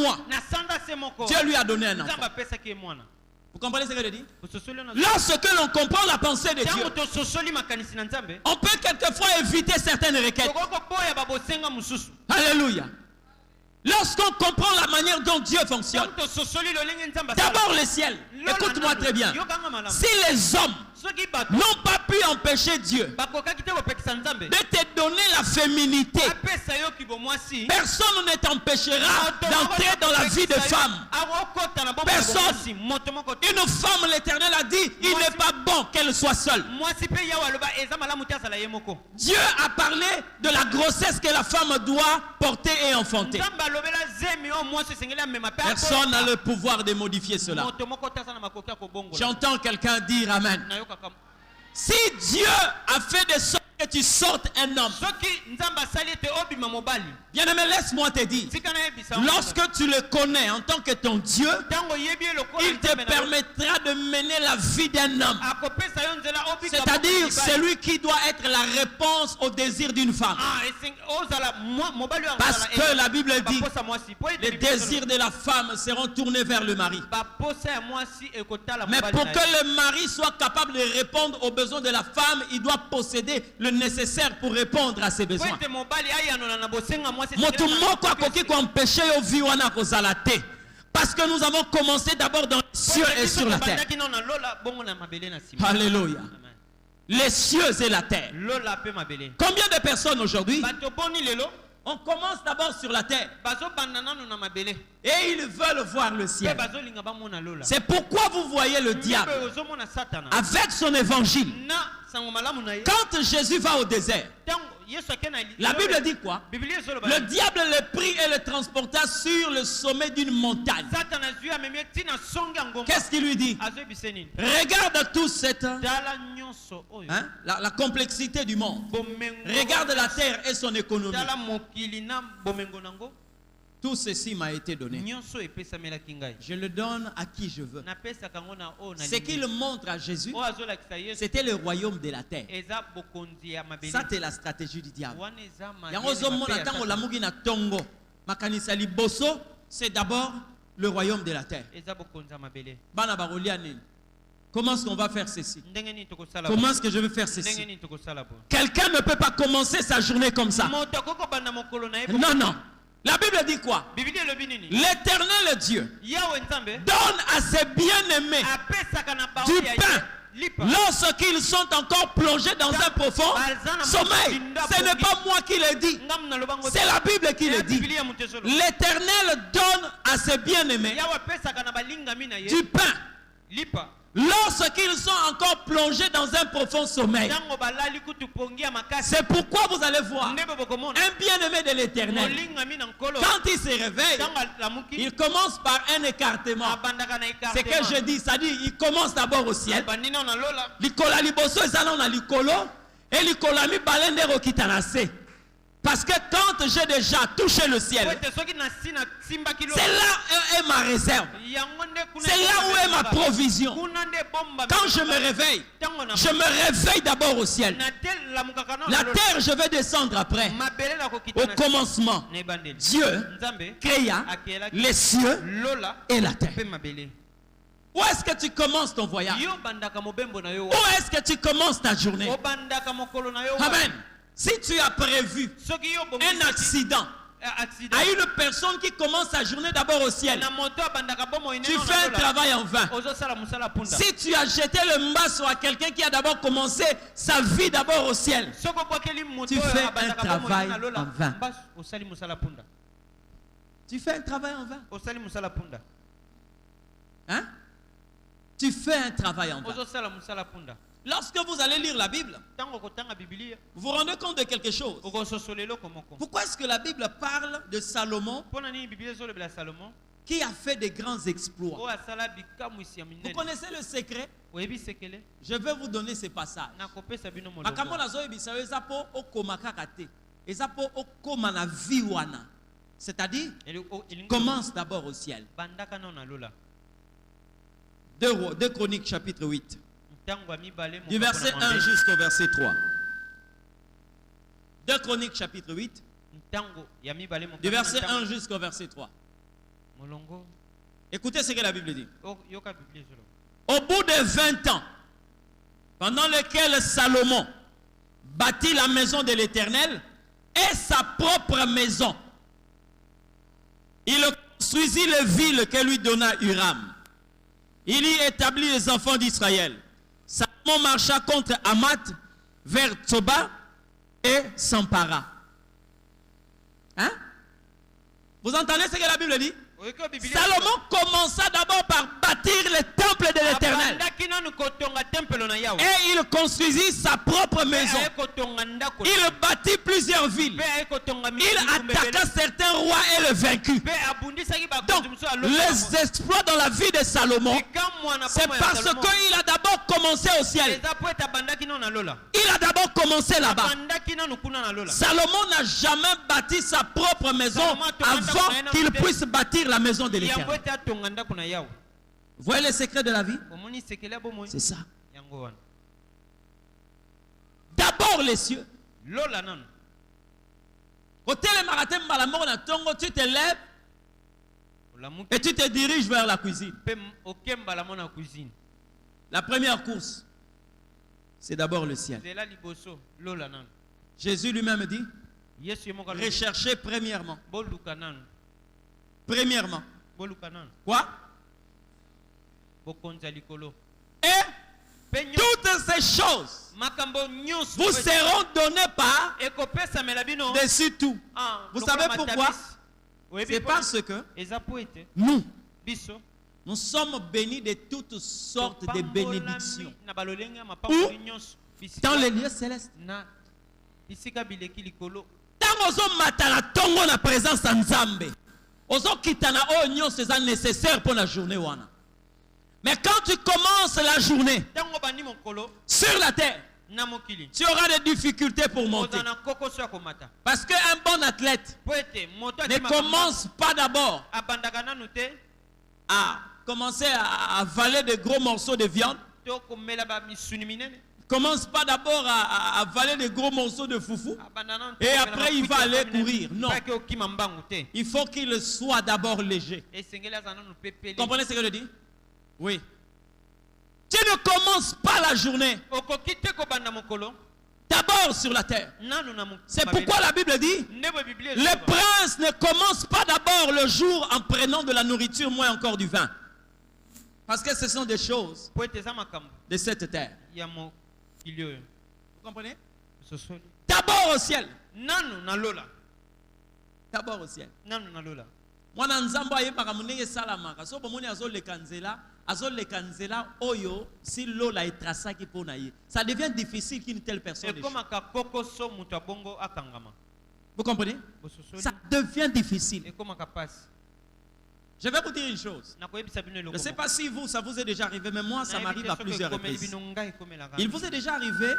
mois, Dieu lui a donné un enfant. Vous comprenez ce que je dis? Lorsque l'on comprend la pensée de Dieu, on peut quelquefois éviter certaines requêtes. Alléluia. Lorsqu'on comprend la manière dont Dieu fonctionne, d'abord le ciel, écoute-moi très bien, si les hommes n'ont pas pu empêcher Dieu de te donner la féminité, personne ne t'empêchera d'entrer dans la vie de femme. Personne. Une femme, l'Éternel a dit, il n'est pas bon qu'elle soit seule. Dieu a parlé de la grossesse que la femme doit porter et enfanter. Personne n'a le pouvoir de modifier cela. J'entends quelqu'un dire Amen. Si Dieu a fait de sorte que tu sortes un homme, bien aimé, laisse-moi te dire, lorsque tu le connais en tant que ton Dieu, il te permettra de mener la vie d'un homme. C'est-à-dire celui qui doit être la réponse au désir d'une femme. Parce que la Bible dit, les désirs de la femme seront tournés vers le mari. Mais pour que le mari soit capable de répondre aux besoins de la femme, il doit posséder le nécessaire pour répondre à ses besoins. Parce que nous avons commencé d'abord dans les cieux et sur la terre. Alléluia. Les cieux et la terre. Combien de personnes aujourd'hui? On commence d'abord sur la terre. Et ils veulent voir le ciel. C'est pourquoi vous voyez le diable avec son évangile. Quand Jésus va au désert, la Bible dit quoi? Le diable le prit et le transporta sur le sommet d'une montagne. Qu'est-ce qu'il lui dit? Regarde tout cette la complexité du monde. Regarde la terre et son économie. Tout ceci m'a été donné. Je le donne à qui je veux. Ce qu'il montre à Jésus, c'était le royaume de la terre. Ça, c'est la stratégie du diable. C'est d'abord le royaume de la terre. Comment est-ce qu'on va faire ceci? Comment est-ce que je vais faire ceci? Quelqu'un ne peut pas commencer sa journée comme ça. Non, non. La Bible dit quoi? L'Éternel Dieu donne à ses bien-aimés du pain lorsqu'ils sont encore plongés dans un profond sommeil. Ce n'est pas moi qui le dis, c'est la Bible qui le dit. L'Éternel donne à ses bien-aimés du pain lorsqu'ils sont encore plongés dans un profond sommeil. C'est pourquoi vous allez voir un bien-aimé de l'Éternel, quand il se réveille, il commence par un écartement. C'est que je dis, ça dit, il commence d'abord au ciel. Parce que quand j'ai déjà touché le ciel, c'est là est ma réserve. C'est là où est ma provision. Quand je me réveille d'abord au ciel. La terre, je vais descendre après. Au commencement, Dieu créa les cieux et la terre. Où est-ce que tu commences ton voyage? Où est-ce que tu commences ta journée? Amen. Si tu as prévu un accident à une personne qui commence sa journée d'abord au ciel, tu fais un travail en vain. Si tu as jeté le mbasso à quelqu'un qui a d'abord commencé sa vie d'abord au ciel, tu fais un travail en vain. Tu fais un travail en vain. Hein? Tu fais un travail en vain. Lorsque vous allez lire la Bible, vous vous rendez compte de quelque chose. Pourquoi est-ce que la Bible parle de Salomon qui a fait des grands exploits? Vous connaissez le secret? Je vais vous donner ces passages. C'est-à-dire, commence d'abord au ciel. 2 Chroniques chapitre 8. Du verset 1 jusqu'au verset 3. 2 Chroniques chapitre 8. Du verset 1 jusqu'au verset 3. Écoutez ce que la Bible dit. Au bout de 20 ans, pendant lesquels Salomon bâtit la maison de l'Éternel et sa propre maison, il construisit les villes que lui donna Huram. Il y établit les enfants d'Israël. Salomon marcha contre Hamath vers Tsoba et s'empara. Hein? Vous entendez ce que la Bible dit? Salomon commença d'abord par bâtir le temple de l'Éternel. Et il construisit sa propre maison. Il bâtit plusieurs villes. Il attaqua certains rois et les vainquit. Donc, les exploits dans la vie de Salomon, c'est parce qu'il a d'abord commencé au ciel. Il a d'abord commencé là-bas. Salomon n'a jamais bâti sa propre maison avant qu'il puisse bâtir la maison de l'Éternel. Vous voyez le secret de la vie? C'est ça. D'abord les cieux. Tu te lèves et tu te diriges vers la cuisine. La première course, c'est d'abord le ciel. Jésus lui-même dit, recherchez premièrement. Quoi? Et toutes ces choses vous seront données par dessus tout. Vous savez pourquoi? C'est parce que nous sommes bénis de toutes sortes de bénédictions. Où? Dans les lieux célestes. Tant ozo matala tongo na présence en Nzambe. Ozo kitana o nyon c'est nécessaire pour la journée wana. Mais quand tu commences la journée sur la terre, tu auras des difficultés pour monter. Parce qu'un bon athlète ne commence pas d'abord à commencer à avaler de gros morceaux de viande. Commence pas d'abord à avaler des gros morceaux de foufou et après il va aller courir. Non. Il faut qu'il soit d'abord léger. Comprenez ce que je dis? Oui. Tu ne commences pas la journée d'abord sur la terre. C'est pourquoi la Bible dit, les princes ne commencent pas d'abord le jour en prenant de la nourriture, moins encore du vin. Parce que ce sont des choses de cette terre. Vous comprenez? D'abord au ciel. D'abord au ciel. Mwana nzambo ayebaka munenge salamaka so bomoni azoleka nzela oyo si lola etrasaki pona ye. Ça devient difficile qu'une telle personne. Vous comprenez? Ça devient difficile. Je vais vous dire une chose. Je ne sais pas si vous, ça vous est déjà arrivé, mais moi, ça m'arrive à plusieurs reprises. Il vous est déjà arrivé,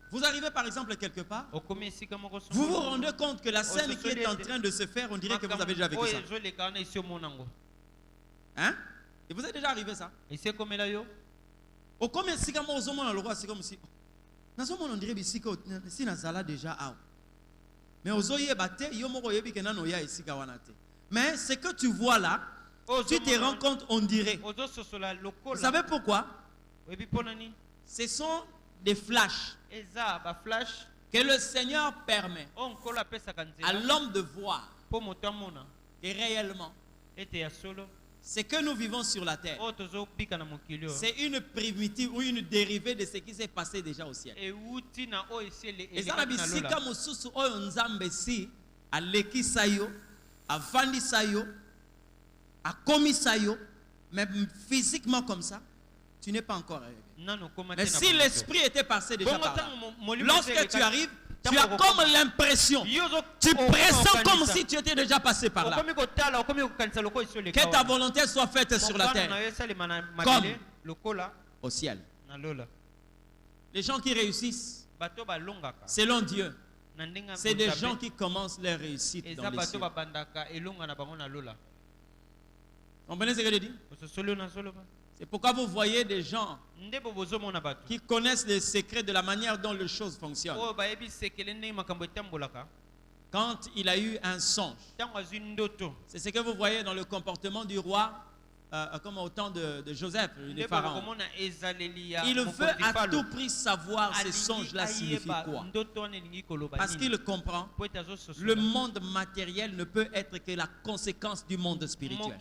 vous arrivez par exemple quelque part, vous vous rendez compte que la scène qui est en train de se faire, on dirait que vous avez déjà vécu ça. Hein? Il vous est déjà arrivé ça? Au combien si comme c'est comme si on dirait ici si nazala déjà out. Mais aux oye bate yomoko yebi kenano ya ici kawanate. Mais ce que tu vois là, tu te rends compte, on dirait. Vous savez pourquoi? Ce sont des flashs que le Seigneur permet à l'homme de voir que réellement ce que nous vivons sur la terre, c'est une primitive ou une dérivée de ce qui s'est passé déjà au ciel. Et ça, à Vandi Sayo, à Komi Sayo, mais physiquement comme ça, tu n'es pas encore arrivé. Mais si l'esprit était passé déjà par là, lorsque tu arrives, tu as comme l'impression, tu pressens comme si tu étais déjà passé par là. Que ta volonté soit faite sur la terre, comme au ciel. Les gens qui réussissent, selon Dieu, c'est des gens qui commencent leur réussite dans les cieux. Vous comprenez ce que je dis? C'est pourquoi vous voyez des gens qui connaissent les secrets de la manière dont les choses fonctionnent. Quand il a eu un songe, c'est ce que vous voyez dans le comportement du roi, comme au temps de Joseph, le pharaon. Il veut à tout prix savoir ce songe-là signifie quoi. Parce qu'il comprend, le monde matériel ne peut être que la conséquence du monde spirituel.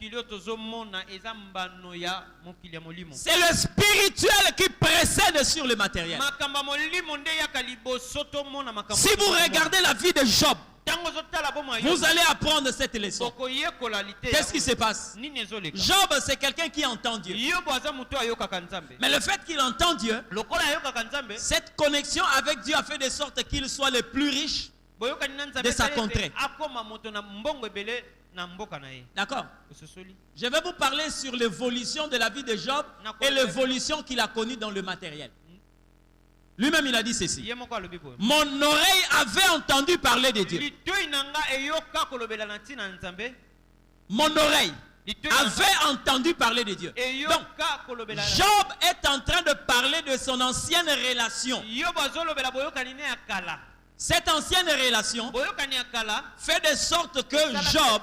C'est le spirituel qui précède sur le matériel. Si vous regardez la vie de Job, vous allez apprendre cette leçon. Qu'est-ce qui se passe? Job, c'est quelqu'un qui entend Dieu. Mais le fait qu'il entend Dieu, cette connexion avec Dieu a fait de sorte qu'il soit le plus riche de sa contrée. D'accord? Je vais vous parler sur l'évolution de la vie de Job et l'évolution qu'il a connue dans le matériel. Lui-même, il a dit ceci. Mon oreille avait entendu parler de Dieu. Mon oreille avait entendu parler de Dieu. Donc, Job est en train de parler de son ancienne relation. Cette ancienne relation fait de sorte que Job,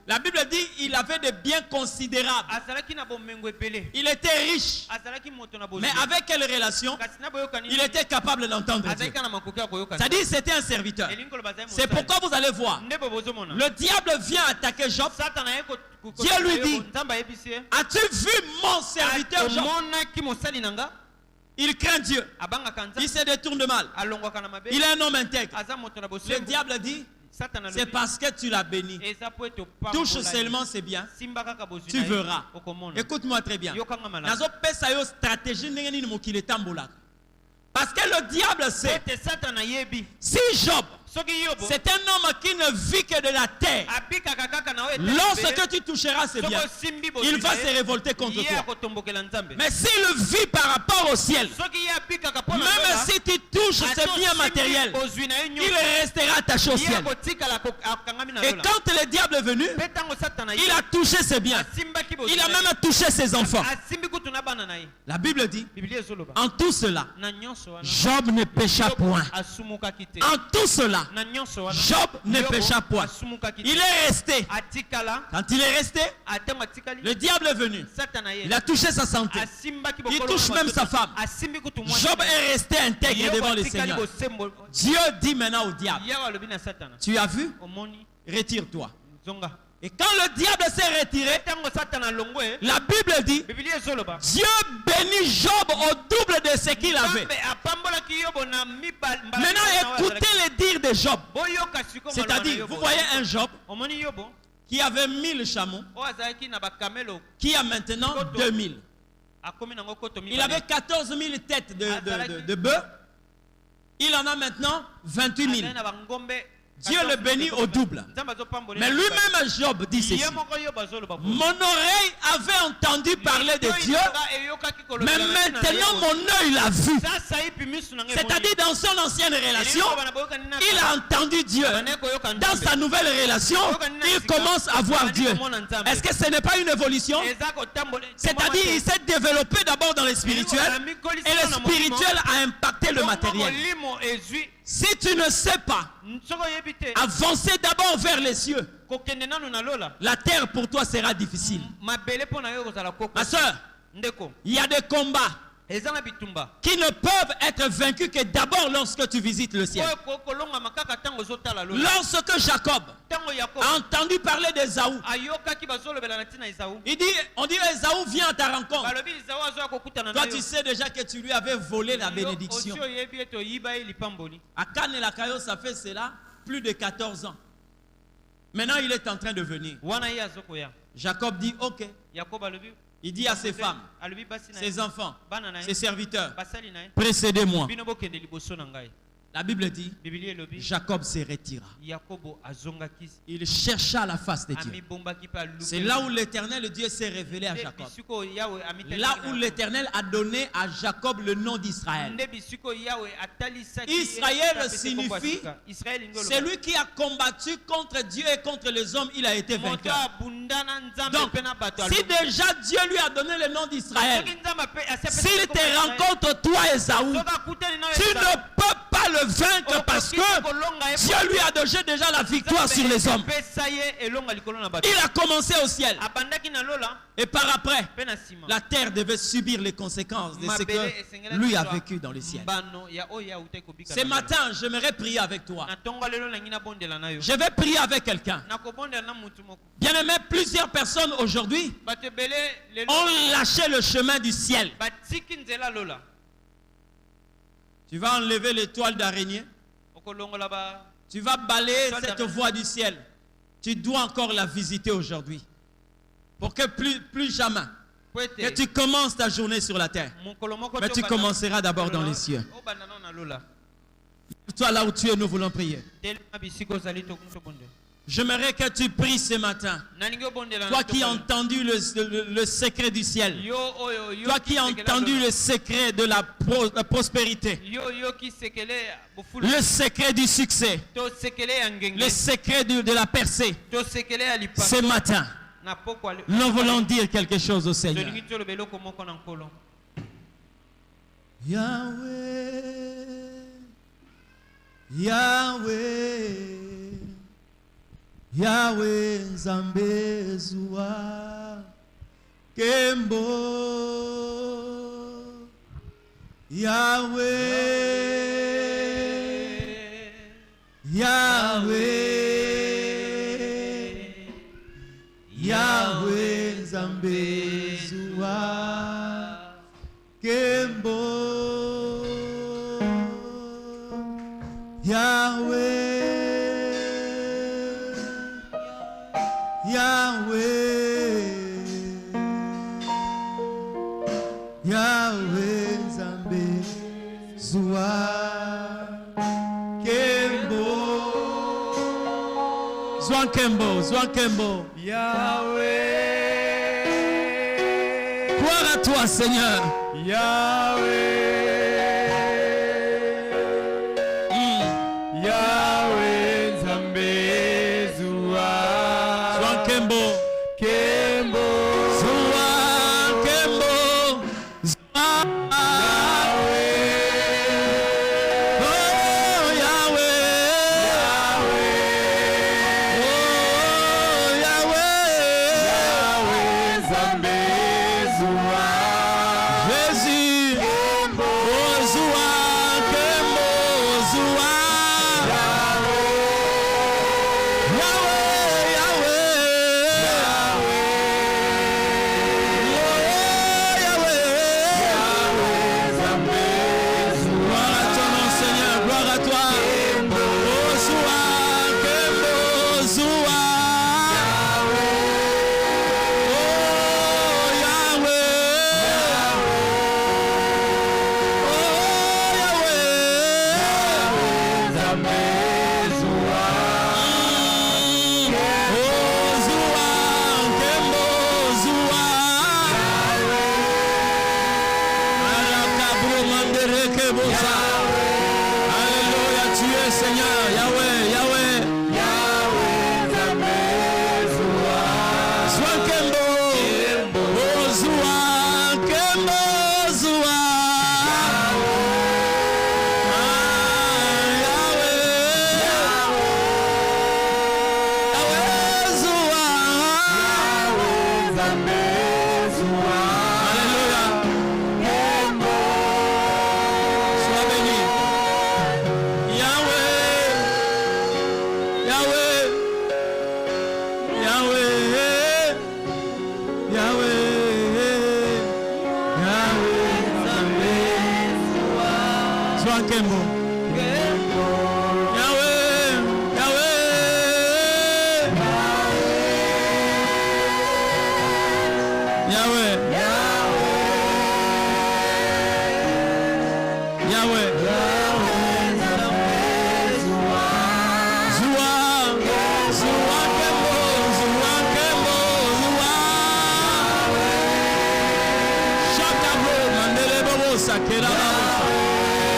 la Bible dit, il avait des biens considérables. Il était riche. Mais avec quelle relation? Il était capable d'entendre Dieu. C'est-à-dire c'était un serviteur. C'est pourquoi vous allez voir, le diable vient attaquer Job. Dieu lui dit, as-tu vu mon serviteur Job? Il craint Dieu. Il se détourne de mal. Il est un homme intègre. Le diable dit, c'est parce que tu l'as béni. Touche seulement ses biens. Tu verras. Écoute-moi très bien. Parce que le diable sait, si Job, c'est un homme qui ne vit que de la terre, lorsque tu toucheras ses biens, il va se révolter contre toi. Mais s'il vit par rapport au ciel, même si tu touches ses biens matériels, il restera attaché au ciel. Et quand le diable est venu, il a touché ses biens. Il a même touché ses enfants. La Bible dit, en tout cela, Job ne pécha point. En tout cela, Job ne pécha point. Il est resté. Quand il est resté, le diable est venu. Il a touché sa santé. Il touche même sa femme. Job est resté intègre devant le Seigneur. Dieu dit maintenant au diable, tu as vu? Retire-toi. Et quand le diable s'est retiré, la Bible dit, Dieu bénit Job au double de ce qu'il avait. Maintenant, écoutez les dires de Job. C'est-à-dire, vous voyez un Job qui avait 1000 chameaux, qui a maintenant 2000. Il avait 14 000 têtes de bœufs. Il en a maintenant 28 000. Dieu le bénit au double. Mais lui-même, Job, dit ceci. Mon oreille avait entendu parler de Dieu, mais maintenant mon œil l'a vu. C'est-à-dire, dans son ancienne relation, il a entendu Dieu. Dans sa nouvelle relation, il commence à voir Dieu. Est-ce que ce n'est pas une évolution? C'est-à-dire, il s'est développé d'abord dans le spirituel, et le spirituel a impacté le matériel. Si tu ne sais pas avancer d'abord vers les cieux, la terre pour toi sera difficile. Ma soeur, il y a des combats qui ne peuvent être vaincus que d'abord lorsque tu visites le ciel. Lorsque Jacob a entendu parler d'Ésaü, il dit, on dit Ésaü vient à ta rencontre. Toi tu sais déjà que tu lui avais volé la bénédiction. À Cannes et la Caillou, ça fait cela plus de 14 ans. Maintenant il est en train de venir. Jacob dit ok. Il dit à ses femmes, ses enfants, ses serviteurs, précédez-moi. La Bible dit, Jacob se retira. Il chercha la face de Dieu. C'est là où l'Éternel Dieu s'est révélé à Jacob. Là où l'Éternel a donné à Jacob le nom d'Israël. Israël signifie celui qui a combattu contre Dieu et contre les hommes, il a été vainqueur. Donc, si déjà Dieu lui a donné le nom d'Israël, s'il te rencontre toi Ésaü, tu ne peux pas le vaincre parce que Dieu lui a donné déjà la victoire sur les hommes. Il a commencé au ciel. Et par après, la terre devait subir les conséquences de ce que lui a vécu dans le ciel. Ce matin, j'aimerais prier avec toi. Je vais prier avec quelqu'un. Bien aimé, plusieurs personnes aujourd'hui ont lâché le chemin du ciel. Tu vas enlever les toiles d'araignée. Tu vas balayer cette voie du ciel. Tu dois encore la visiter aujourd'hui. Pour que plus jamais que tu commences ta journée sur la terre. Mais tu commenceras d'abord dans les cieux. Toi là où tu es, nous voulons prier. J'aimerais que tu pries ce matin. Toi qui as entendu le secret du ciel. Toi qui as entendu le secret de la prospérité. Le secret du succès. Le secret de la percée. Ce matin, nous voulons dire quelque chose au Seigneur. Yahweh, Yahweh, Yahweh Nzambe Zua Kembo, Yahweh, Yahweh, Yahweh Nzambe Zua Kembo, Yahweh, Yahweh, Yahweh Nzambe Zua Kembo, Zwa Kembo, Zwa Kembo, Yahweh. Gloire à toi, Seigneur. Yahweh.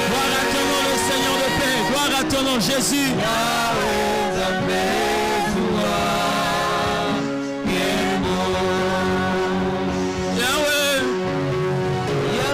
Gloire à ton nom, le Seigneur de paix. Gloire à ton nom, Jésus.